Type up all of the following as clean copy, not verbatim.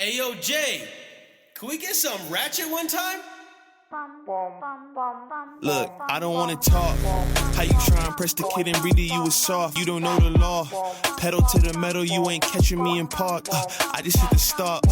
Hey, yo, Jay, can we get some ratchet one time? Look, I don't wanna talk. How you try and press the kid and really you was soft. You don't know the law. Pedal to the metal, you ain't catching me in park. I just hit the stop.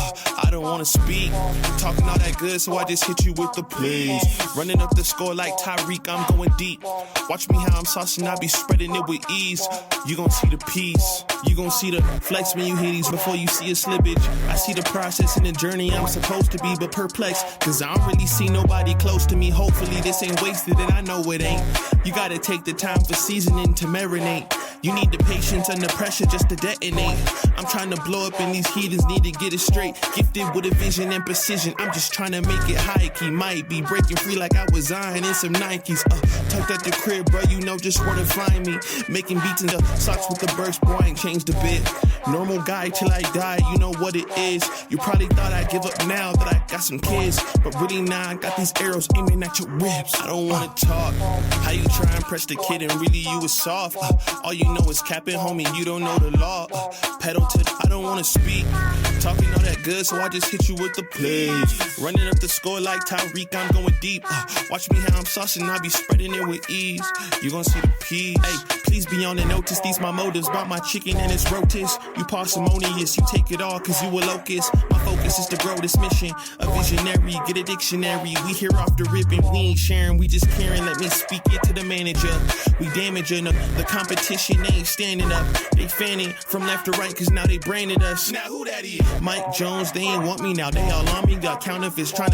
I don't wanna speak. Talking all that good, so I just hit you with the plays. Running up the score like Tyreek, I'm going deep. Watch me how I'm saucing, I be spreading it with ease. You gon' see the peace. You gon' see the flex when you hear these before you see a slippage. I see the process and the journey I'm supposed to be, but perplexed. Cause I don't really see nobody close to me. Hopefully this ain't wasted and I know it ain't. You gotta take the time for seasoning to marinate. You need the patience under pressure just to detonate. I'm trying to blow up and these heathens need to get it straight. Gifted with a vision and precision, I'm just trying to make it high key. Might be breaking free like I was Zion in some Nikes. Tucked at the crib, bro, you know just where to find me. Making beats in the socks with the burst, boy, I ain't changed a bit. Normal guy till I die, you know what it is. You probably thought I'd give up now that I got some kids, but really now I got these arrows aiming at your ribs. I don't wanna talk. How you try and press the kid and really you was soft. All you know is capping, homie, you don't know the law. Pedal to I don't wanna speak. Talking all that good, so I just hit you with the plays. Running up the score like Tyreek, I'm going deep. Watch me how I'm saucing, I be spreading it with ease. You gon' see the peas. Hey, please be on the notice, these my motives. Brought my chicken and it's rotis. You parsimonious, you take it all cause you a locust. My focus is to grow this mission. A visionary, get a dictionary. We here off the rip and we ain't sharing, we just caring. Let me speak it to the manager. We damaging the competition, they ain't standing up. They fanning from left to right cause now they branded us. Now who that is? Mike Jones, they ain't want me now. They all on me, got counterfeits trying to